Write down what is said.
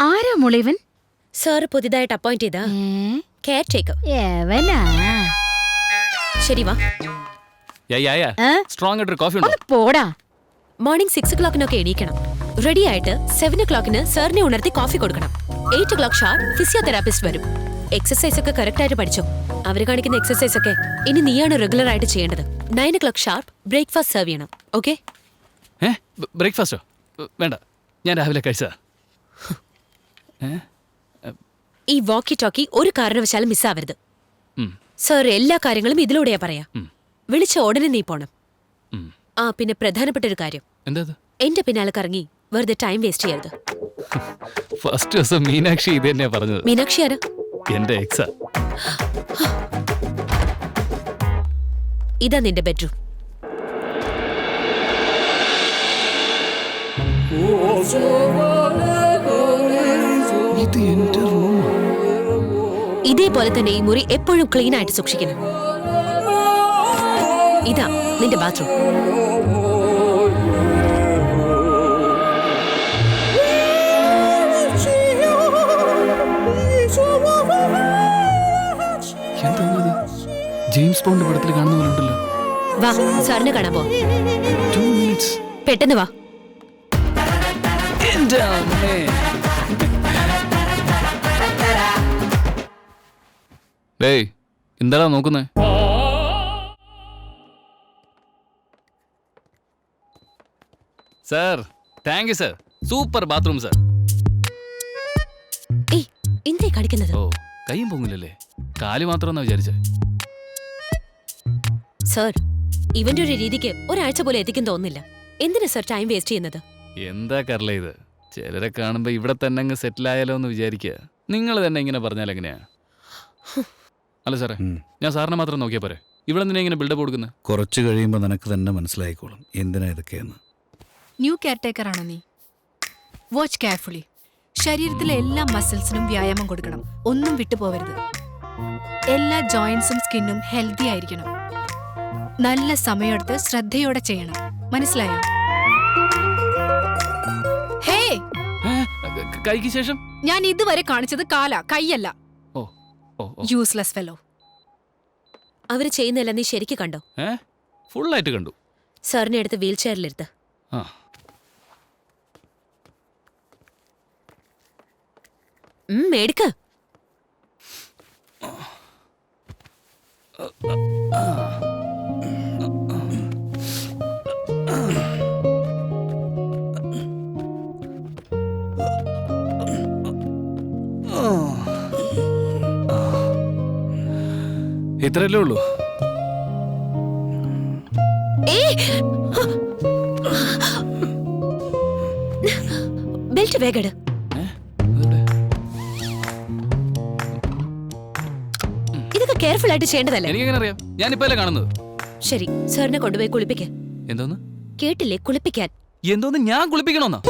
ആരാ മോളിവൻ? സാർ പുതിയതായിട്ട് അപ്പോയിന്റ് ചെയ്ത കെയർ ടേക്കർ. ശരി വാ. സ്ട്രോങ് ആയിട്ടൊരു കോഫി ഉണ്ടോ? പോടാ. Morning 6 o'clock എണീക്കണം. റെഡി ആയിട്ട് 7 o'clock സാറിനെ ഉണർത്തി കോഫി കൊടുക്കണം. 8 o'clock ഷാർപ്പ് ഫിസിയോതെറാപ്പിസ്റ്റ് വരും. എക്സസൈസ് ഒക്കെ കറക്റ്റ് ആയിട്ട് പഠിച്ചോ. അവര് കാണിക്കുന്ന എക്സസൈസ് ഒക്കെ ഇനി നീയാണ് റെഗുലർ ആയിട്ട് ചെയ്യേണ്ടത്. 9 o'clock ഷാർപ്പ് ബ്രേക്ക്ഫാസ്റ്റ് സെർവ് ചെയ്യണം. ഓക്കെ? ബ്രേക്ക്ഫാസ്റ്റോ? വേണ്ട, ഞാൻ രാവിലെ കഴിച്ചതാ. ഈ വാക്കി ടോക്കി ഒരു കാരണവശാലും മിസ്സാവരുത്. സാർ എല്ലാ കാര്യങ്ങളും ഇതിലൂടെയാ പറയാ. വിളിച്ച ഉടനെ നീ പോണം. ആ പിന്നെ പ്രധാനപ്പെട്ട ഒരു കാര്യം, എന്റെ പിന്നാലെ കറങ്ങി വെറുതെ ടൈം വേസ്റ്റ് ചെയ്യരുത്. ഫസ്റ്റ് ദിവസം മീനാക്ഷി ഇത് തന്നെയാ പറഞ്ഞത്. മീനാക്ഷി ആരാ? എന്റെ എക്സാ. ഇതാ നിന്റെ ബെഡ്റൂം. ഇതേപോലെ തന്നെ ഈ മുറി എപ്പോഴും ക്ലീൻ ആയിട്ട് സൂക്ഷിക്കണം. ഇതാ നിന്റെ ബാത്റൂം. ജെയിംസ് ബോണ്ട് പടത്തിൽ കാണുന്ന പോലെ ഉണ്ടല്ലോ. വാ, സാറിനെ കാണാൻ പോ. 2 minutes. പെട്ടെന്ന് വാ. എന്താടാ നോക്കുന്നേ? Sir, thank you sir. Super bathroom sir. എന്തേ കളിക്കുന്നത്? ഓ, കൈയും പൊങ്ങില്ലല്ലേ, കാല് മാത്രമെന്നാ വിചാരിച്ചേ. സാർ, ഇവന്റെ ഒരു രീതിക്ക് ഒരാഴ്ച പോലെ എത്തിക്കും തോന്നുന്നില്ല. എന്തിനാ സാർ ടൈം വേസ്റ്റ് ചെയ്യുന്നത്? എന്താ കറല ഇത്? ചിലരെ കാണുമ്പോ ഇവിടെ തന്നെ അങ്ങ് സെറ്റിൽ ആയാലോ എന്ന് വിചാരിക്കുക. നിങ്ങൾ തന്നെ ഇങ്ങനെ പറഞ്ഞാൽ എങ്ങനെയാ? അല്ല സാറേ, ഞാൻ സാറിനെ മാത്രം നോക്കിയാ പോരെ? ഇവിടെ എന്തിനാ ഇങ്ങനെ ബിൽഡപ്പ് കൊടുക്കുന്നത്? കുറച്ച് കഴിയുമ്പോൾ നിനക്ക് തന്നെ മനസ്സിലായിക്കോളും എന്തിനാ ഇതൊക്കെയെന്ന്. ന്യൂ കെയർടേക്കർ ആണോ നീ? Watch carefully. ശരീരത്തിലെ എല്ലാ മസിൽസിനും വ്യായാമം കൊടുക്കണം. ഒന്നും വിട്ടുപോകരുത്. എല്ലാ ജോയിന്റ്സും സ്കിന്നും ഹെൽത്തി ആയിരിക്കണം. നല്ല സമയമെടുത്ത് ശ്രദ്ധയോടെ ചെയ്യണം. മനസ്സിലായോ? ഹേ, കൈക്ക് ശേഷം ഞാൻ ഇതുവരെ കാണിച്ചത് കാല, കൈയല്ല. Useless fellow. അവര് ചെയ്യുന്നില്ല, നീ ശരിക്ക് കണ്ടോ? ഫുള്ളായിട്ട് കണ്ടു. സാറിനെ എടുത്ത് വീൽ ചെയറിലെടുത്ത്. എടുക്ക. ഇത്രയല്ലേ ഉള്ളൂ? ബെൽറ്റ് വേഗം. ഇതൊക്കെ കെയർഫുൾ ആയിട്ട് ചെയ്യേണ്ടതല്ലേ? എനിക്കെങ്ങനെ അറിയാം? ഞാനിപ്പോ കാണുന്നത്. ശരി, സാറിനെ കൊണ്ടുപോയി കുളിപ്പിക്ക. എന്തോന്ന് കേട്ടില്ലേ? കുളിപ്പിക്കാൻ. എന്തോന്ന്? ഞാൻ കുളിപ്പിക്കണോന്നാ?